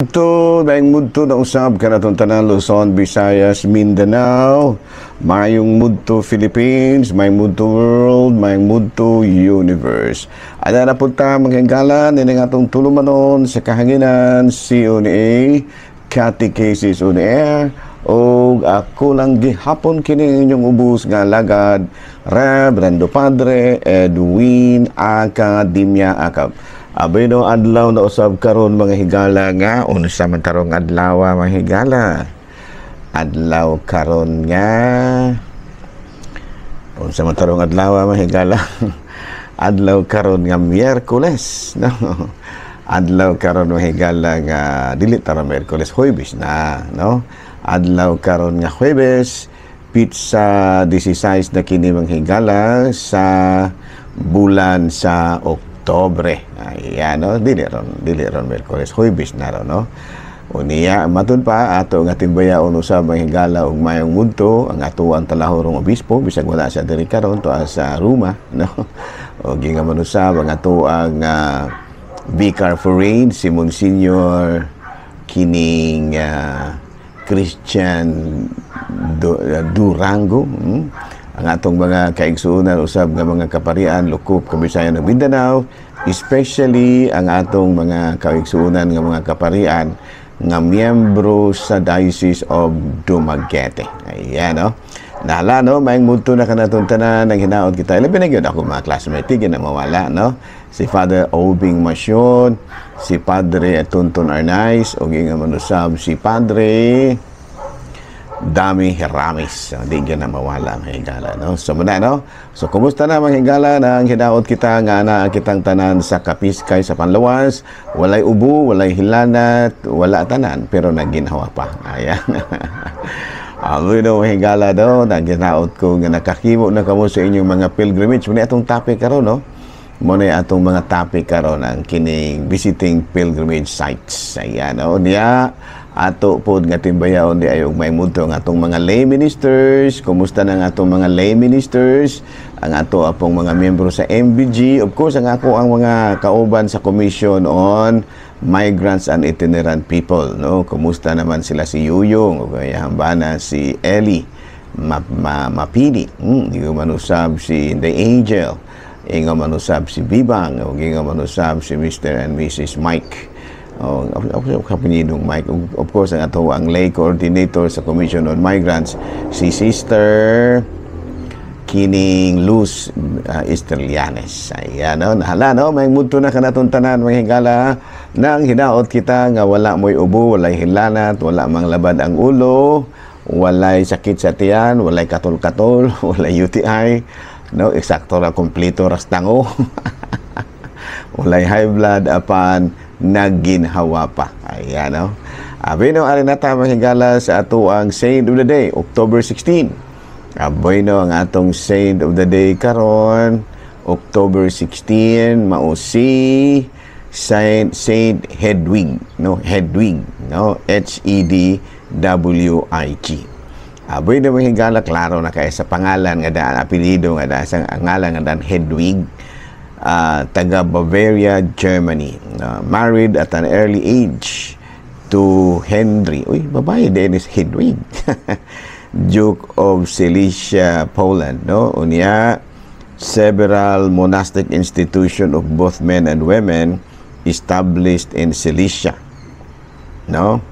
Ito, daing mudto na usab ka na tanan Luzon, Visayas, Mindanao. Mayong mudto Philippines, may mudto world, may mudto universe. Ada na punta manghinggalan ini nga atong tulumanon sa kahanginan CONA Catechesis on Air o ako lang gihapon kini inyong ubos nga lagad Reverendo Padre Edwin Academia Acab. Abay no adlaw na usab karon mga higala nga unsa man tarong adlaw mga higala. Adlaw karon nga unsa man tarong adlaw mga higala. Adlaw karon nga Miyerkules no. Adlaw karon mga higala nga dili tara Miyerkules, Huwebes na no. Adlaw karon nga Huwebes pizza 16 na kini mga higala sa bulan sa Oktobre. Ayan, no? Dili ron Miyerkules, Huwebes na ron, no? Uniya, matun pa, ato nga timbayaon usab ang higala ug mayong mudto, ang ato ang talahorong obispo, bisag wala sa diri karon to sa Roma, no? O gingaman usab ang ato ang Vicar Foreign, si Monsignor kining Christian Durango, ang atong mga kaigsuonan usab nga mga kaparian lukop Kabisayan ug Mindanao, especially ang atong mga kaigsuonan nga mga kaparian nga miyembro sa Diocese of Dumaguete. Ayan, no? Nahala, no? Maayong mudto na kanatong tanan ang hinaot kita. Ilabi na yun ako mga classmate, na mawala, no? Si Father Obing Masyon, si Padre Tonton Arnaiz, o gingaman usab si Padre Dami Heramis. Hindi na mawala mga higala, no? So muna, no? So kumusta na mga higala na ang hinaot kita nga na kitang tanan sa Kapiskay sa Panlawas, walay ubo, walay hilanat, wala tanan pero naginhawa pa. Ayan. Aloy no mga higala do, naginaot ko nga nakakimo na kamo sa inyong mga pilgrimage. Muna atong topic karon, no? Muna atong mga topic karon ang kining visiting pilgrimage sites. Ayan, no? Niya ato pod nga timbayaon di ayog may mudto ang atong mga lay ministers. Kumusta na ang atong mga lay ministers, ang ato apong mga miyembro sa MBG, of course ang ako ang mga kauban sa Commission on Migrants and Itinerant People, no? Kumusta naman sila si Yuyong o kaya hambana si Ellie Mapili, hindi manusab si The Angel, inga manusab si Bibang, o inga manusab si Mr. and Mrs. Mike. Kapinidong Mike. Of course, ang ato ang lay coordinator sa Commission on Migrants, si Sister kining Luz Estrelianes. Ayan, no? Nahala, no? May mudto na kanatong tanan, mga higala, na ang hinaot kita nga wala mo'y ubo, walay hilanat, wala mang labad ang ulo, walay sakit sa tiyan, walay katol-katol, walay UTI, no? Eksakto ra kompleto rastango. Walay high blood apan naginhawa pa. Ayan, no? Abi no, ari na ta mahigala sa ato ang Saint of the Day, October 16. Aboy no, ang atong Saint of the Day karon, October 16, mao si Saint Hedwig, no? Hedwig, no? Hedwig. Aboy na mahigala, klaro na kay sa pangalan nga daan, apelyido nga daan, sa ngalan nga daan Hedwig. Taga Bavaria, Germany. Married at an early age to Henry. Uy, babae din is Hedwig. Duke of Silesia, Poland. No? Unya, several monastic institutions of both men and women established in Silesia. No?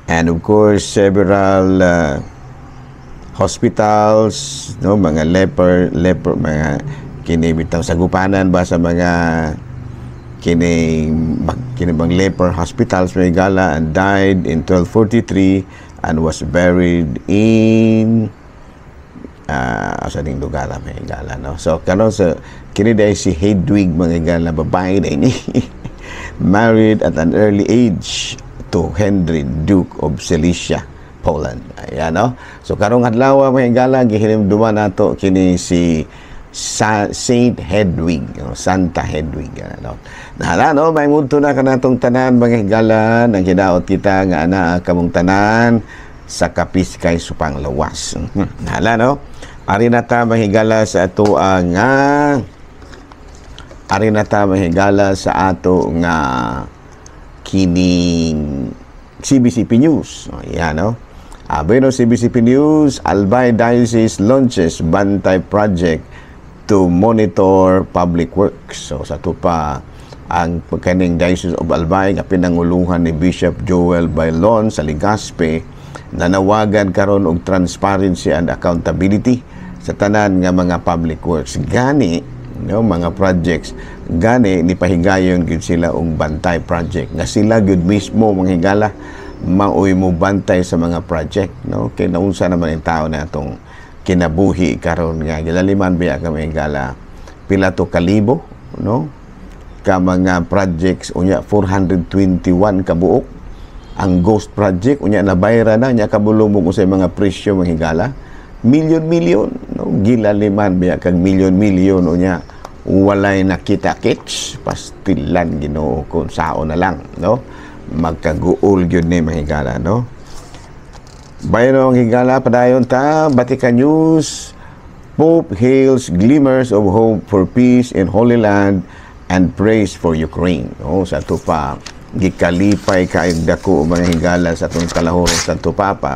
And of course, several hospitals, no? Mga leper, mga kinibitang sagupanan ba sa mga kinibang leper hospitals may gala, and died in 1243 and was buried in sa ding lugar may gala, no? So karon sa kiniday si Hedwig mga gala, babae din married at an early age to Henry, Duke of Silesia, Poland. Ayan, no? So karong adlaw mga gala gihinumduman nato kini si Saint Hedwig, Santa Hedwig, no? Nahala, no? May mudto na kanatong tanan mga higala, nang hinaot kita nga ana kamong tanan sa Kapiskay sa Panlawas. Nahala, no? Ari na ta mahigala sa ato ang ari na ta mahigala sa ato nga kining CBCP News. Yan, no? Bueno, CBCP News, Albay Diocese launches Bantay Project to monitor public works. So, sa ito pa, ang kaning Diocese of Albay, nga pinanguluhan ni Bishop Joel Bailon sa Legazpi, nanawagan karon og transparency and accountability sa tanan nga mga public works. Gani, no, mga projects, gani ni pahigayon gyud sila og Bantay Project. Nga sila gyud mismo mga higala maoy mo bantay sa mga project, no? Kay naunsa naman ang tao na itong kinabuhi karon nga gilaliman biya ka mga higala pila to kalibo, no? Ka mga projects unya 421 kabuok. Ang ghost project unya nabayra na nya kabulumog usay mga presyo mga higala milyon-milyon, no? Gilaliman biya kag milyon-milyon unya walay nakita kits pastilan Ginoo kung sao na lang, no? Magkaguol gyud ni mga higala, no? Bayan ang higala padayon ta Vatican News. Pope hails glimmers of hope for peace in Holy Land and praise for Ukraine. Oh, sa ito pa, gikalipay kaayong dako mga higala sa itong kalahorong Santo Papa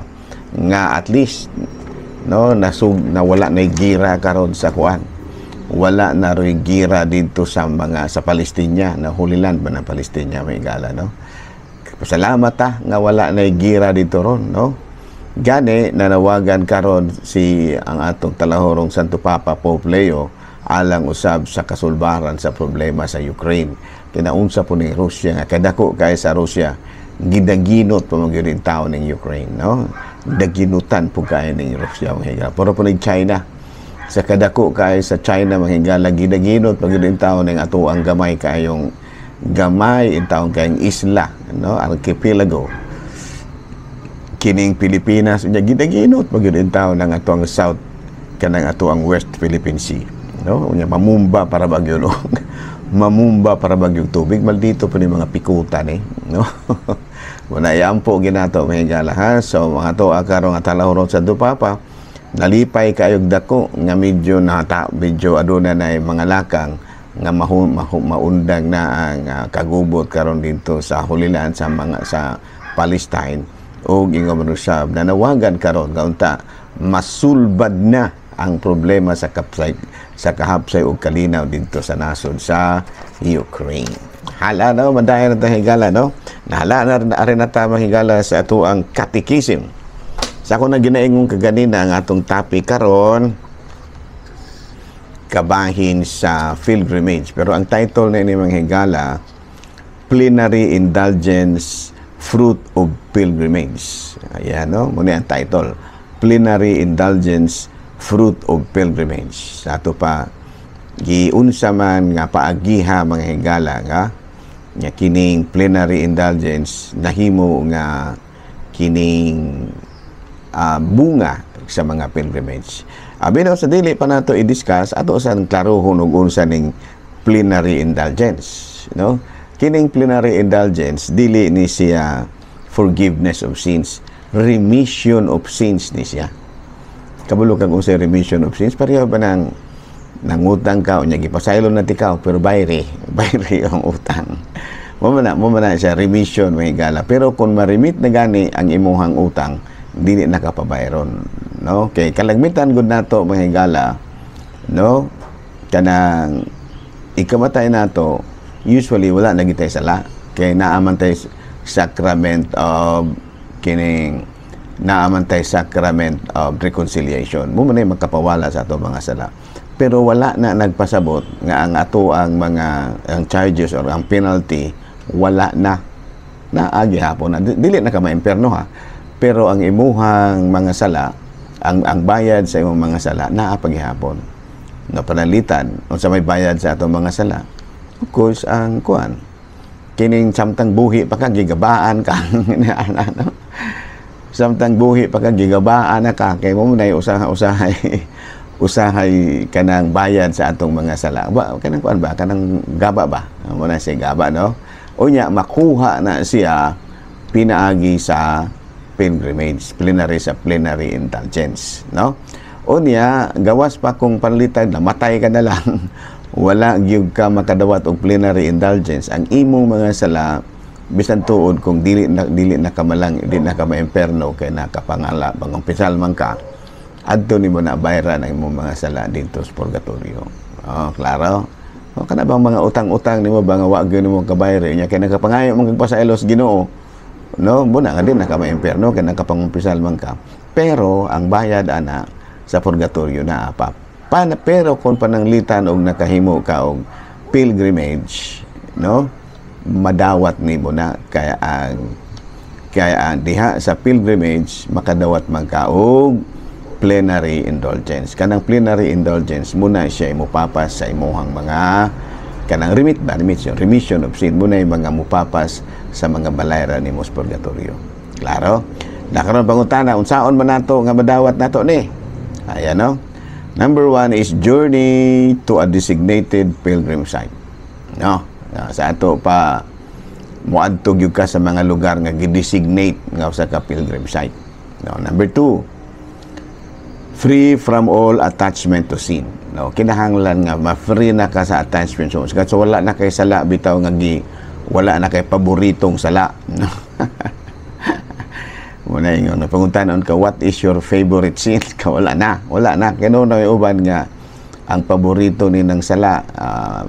nga at least, no, nawala na gira karon sa kuan. Wala na rin gira dito sa Palestina, na Holy Land ba ng Palestina mga higala, no? Salamat nga wala na gira dito ron, no? Gani, nanawagan karon ang atong talahorong Santo Papa Pope Leo alang usab sa kasulbaran sa problema sa Ukraine. Kinaunsa po ni Russia nga kadako kay sa Russia gidaginot pa magyud ang tao ning Ukraine, no? Daginutan po kay ning Russia mga higala. Pero po ni China sa kadako kay sa China mga higala gidaginot pa gyud ang tao ning ato ang gamay kayong ang taong kayong isla, no? Archipelago kining Pilipinas unya gidaginot pa gyud ang tao ng ato ang South kanang ato ang West Philippine Sea, no? Unya mamumba para bagyo, no? Mamumba para bagyong tubig maldito pa ni mga pikutan, no? Wala yampo ginato mga higala, ha? So mga to karong atalahorong sa Papa nalipay kayog dako nga medyo aduna na mga lakang nga maundang na ang kagubot karon dito sa Holy Land sa Palestine o ingon usab nanawagan karon nga unta masulbad na ang problema sa kahapsay ug kalinaw dito sa nasod sa Ukraine. Hala, no, madayon na higala, no? Nahala na rin na ta mahigala sa ato ang catechism. Sa ako na ginaingong kaganina ang atong topic karon kabahin sa pilgrimage. Pero ang title na ini mga higala, Plenary Indulgence, Fruit of Pilgrimage. Ayan, no? Muna ang title. Plenary Indulgence, Fruit of Pilgrimage. Sa ato pa, giunsa man nga paagiha mga higala nga kining plenary indulgence nahimo nga kining bunga sa mga pilgrimage. Bino sa dili pa nato i-discuss ato sa klarohon og unsa ning plenary indulgence, no? Kining plenary indulgence dili ni siya forgiveness of sins, remission of sins ni siya. Kabalo kang unsay remission of sins, pareho ba nang nangutang ka unya gipasaylo na tikaw pero bayre ang utang. Mo man siya remission mga higala. Pero kung ma-remit na gani ang imuhang utang, dili nakapabayron, no? Kay kalagmitan gud nato mga higala, no? Kanang ikamatay nato usually wala na gitay sala kay naamantay sacrament of sacrament of reconciliation. Mo man magkapawala sa ato mga sala. Pero wala na nagpasabot nga ang ato ang charges or ang penalty wala na agi hapon na dili na ka maimperno, ha, pero ang imuhang mga sala ang bayad sa imong mga sala naa paghihapon no panalitan unsa may bayad sa ato mga sala. Of course ang kuan kining samtang buhi pa ka gigabaan ka no? Samtang buhi pa ka gigabaan na ka kay mo nay usahay kanang bayad sa atong mga sala. Kanang kuan ba? Kanang gaba ba? Mo na siya gaba, no? Unya makuha na siya pinaagi sa pilgrimage, plenary indulgence, no? Unya gawas pa kung panlitan namatay ka na lang. Wala gyud ka makadawat og plenary indulgence. Ang imong mga sala bisan tuod kung dili na kamalang dili na ka maimperno kay nakapangala bang opisyal man ka adto nimo na bayaran ang imong mga sala dito sa purgatorio. Klaro? Kana bang mga utang-utang nimo ba nga wa gyud nimo kabayaran nya kay nakapangayo man pa sa elos Ginoo. No, muna nga din naka maimperno kay nakapangumpisal man ka. Pero ang bayad ana sa purgatorio na apa. Pero kung pananglitan og nakahimo ka og pilgrimage, no? Madawat nimo na kaya ang diha sa pilgrimage makadawat man ka og plenary indulgence. Kanang plenary indulgence muna siya imupapas sa imuhang mga kanang remission of sin muna yung mga mupapas sa mga balayran nimo sa purgatorio. Klaro? Nakaroon pangutana unsaon man nato nga madawat nato ni? Ayan, no? Number 1 is journey to a designated pilgrim site. No? Sa ato pa muadtog gyud ka sa mga lugar nga gi-designate nga usa ka pilgrim site. No? Number 2, free from all attachment to sin. No? Kinahanglan nga ma-free na ka sa attachment. So wala na kay sala bitaw nga wala na kay paboritong sala. No? Muna yung napanguntanon ka, what is your favorite sin? Wala na. Kano na yung uban nga, ang paborito ni ng sala,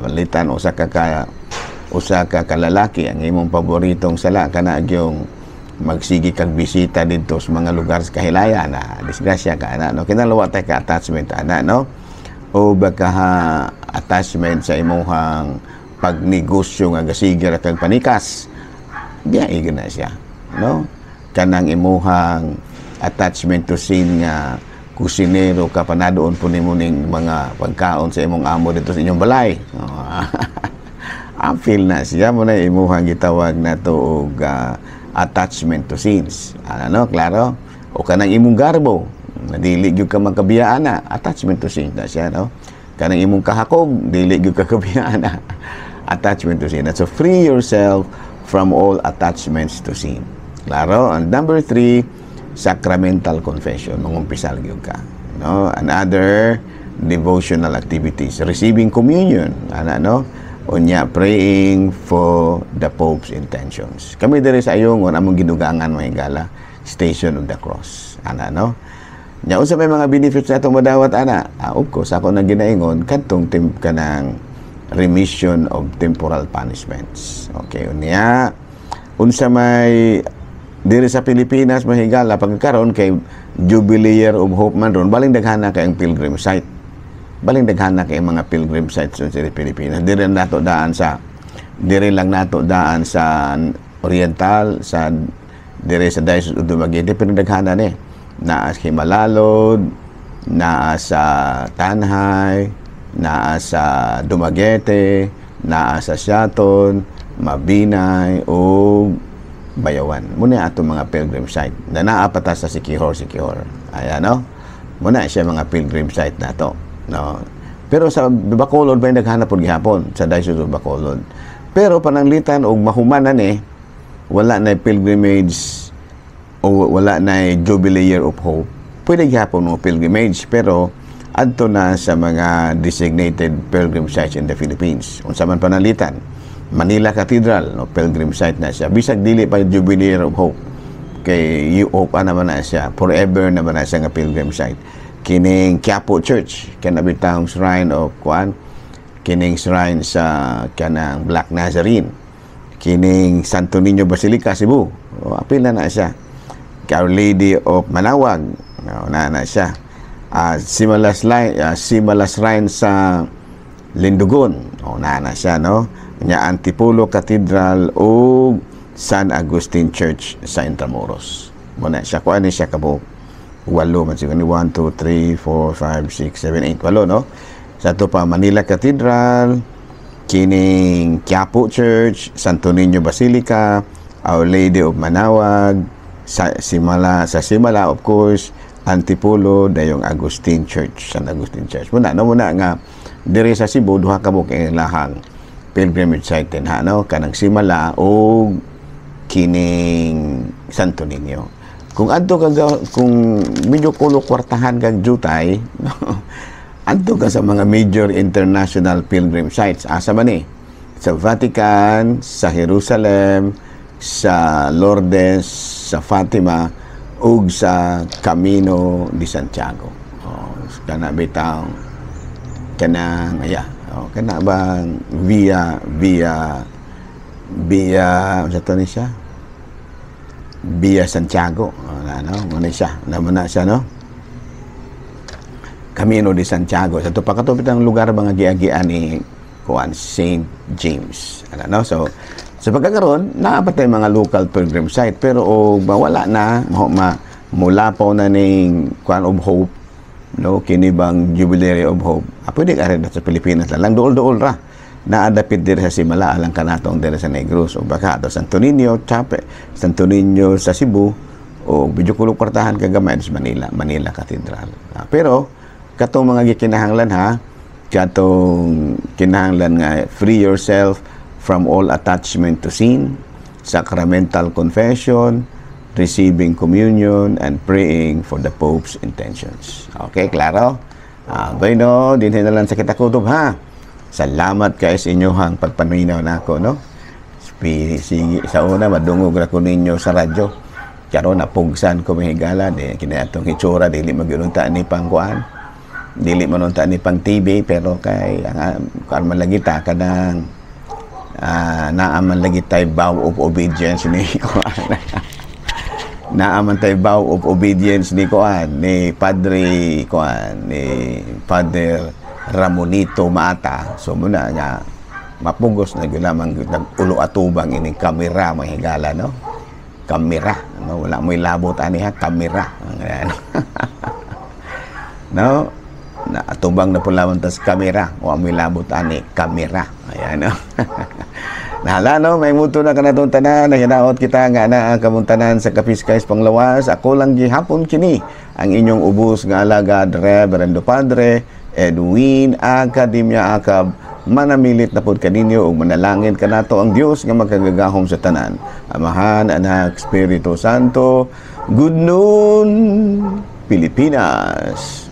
malitan, usa ka kalalaki, ang imong paboritong sala, kana yung magsigi kag bisita dito sa mga lugar sa kahilaya na, disgrasya ka, no? Kinalawa tayo ka attachment, no? O baka attachment sa imong pagnegosyo nga gasigir kag panikas, biya na siya, no? Kanang imuhang attachment to sin nga kusinero ka panadoon po nimo ning mga pagkaon sa imong amo dito sa inyong balay. Feel na siya mo na imuhang gitawag na to og attachment to sins. Ano, klaro? O kanang imong garbo, dili gyud ka magkabiyaan na, attachment to sin na siya, no? Kanang imong kahakog, dili gyud ka kabiyaan na, attachment to sin. So free yourself from all attachments to sin. Klaro? And number 3, sacramental confession. Mangumpisal gyud ka. No? And other devotional activities. Receiving communion. No? Unya, praying for the Pope's intentions. Kami diri sa ayong among gidugangan mahigala, Station of the Cross. No? Nya unsa may mga benefits na itong madawat, of course, ako na ginaingon, kantong kanang remission of temporal punishments. Okay, unya, unsa may diri sa Pilipinas mahigala pagkaron kay Jubilee Year of Hope man ron baling daghana kay ang pilgrim site. Baling daghana kay mga pilgrim sites sa Pilipinas. Diri lang nato daan sa Oriental sa diri sa Diocese of Dumaguete pero daghana ni. Naa sa Himalalod, naa sa Tanhay, naa sa Dumaguete, naa sa Siaton, Mabinay o Bayawan. Muna ato mga pilgrim site. Na naapata sa Siquijor. Ayan, no? Muna siya mga pilgrim site na to. No? Pero sa Bacolod, may naghanap po gihapon sa Diocese of Bacolod. Pero pananglitan o mahumanan wala na pilgrimage o wala na Jubilee Year of Hope. Pwede gihapon mo pilgrimage, pero adto na sa mga designated pilgrim sites in the Philippines. Unsa man pananglitan, Manila Cathedral, no, pilgrim site na siya. Bisag dili pa Jubilee Year of Hope. Kay Hope naman na siya. Forever naman na siya nga pilgrim site. Kining Quiapo Church, kanabitang shrine of kining shrine sa kanang Black Nazarene. Kining Santo Niño Basilica, Cebu. Apil na siya. Our Lady of Manawag, na siya. Simala Shrine sa Lindugon, na siya, no? Nya Antipolo Cathedral o San Agustin Church sa Intramuros. Muna siya, kuan ni siya kabo 8 man siguro, 1, 2, 3, 4, 5, 6, 7, 8, 8, no? Sa ito pa, Manila Cathedral, kining Quiapo Church, Santo Niño Basilica, Our Lady of Manawag, sa Simala, of course, Antipolo, dayong Agustin Church, San Agustin Church. Muna nga, diri sa Cebu, duha ka mo kay lahang pilgrimage site no? Kanang Simala o kining Santo Niño. Kung adto ka, kung medyo kulo kwartahan kag jutay, no? Adto ka sa mga major international pilgrim sites. Asa man sa Vatican, sa Jerusalem, sa Lourdes, sa Fatima, ug sa Camino de Santiago. Kana bitaw kanang kana bang via sa to ni siya via Santiago, ano siya naman na siya, no? Camino de Santiago sa to pakatupit ang lugar mga giagian ni kuan St. James, no? So sa pagkakaroon naapatay mga local pilgrim site, pero wala na mula po na ning kuan of hope, no, kini bang Jubilee of Hope, pwede ka rin sa Pilipinas lang dool ra naadapit dire sa Simala alang kanatong dire sa Negros o baka ato Santo Niño, Santo Niño sa Cebu o medyo kwartahan kagamay sa Manila Cathedral. Pero katong mga gikinahanglan katong kinahanglan nga free yourself from all attachment to sin, sacramental confession, receiving communion, and praying for the Pope's intentions. Okay, klaro? Bueno, din na lang sa kita kutob, Salamat kayo sa inyong pagpanuinaw na ako, no? Sige, sa una, madungog na ko ninyo sa radyo. Karo napugsan ko mahigala, kinatong hitsura, dili mag-ununtaan ni pang kuan. Dili manuntaan ni pang TV, pero kay, karman lagi ta, kadang naaman lagi tayo vow of obedience ni kuan. Naaman tayo vow of obedience ni kuan ni Padre Ramonito Maata. So muna nga mapugos na lamang nag-ulo atubang ini kamera mahigala, no? Kamera, no? Wala mo ilabot ani kamera. No? Na atubang na pulawan tas kamera, wala mo ilabot ani kamera. Ayan, no? Nahala, no? May muto na kanatong tanan, nahinaot kita nga na ang kamuntanan sa Kapiskay's Panglawas. Ako lang gihapon kini ang inyong ubos nga alagad, Reverendo Padre Edwin Academia Acab. Manamilit na pod kaninyo ug manalangin kanato ang Dios nga magkagagahom sa tanan. Amahan, Anak, Espiritu Santo. Good noon, Pilipinas.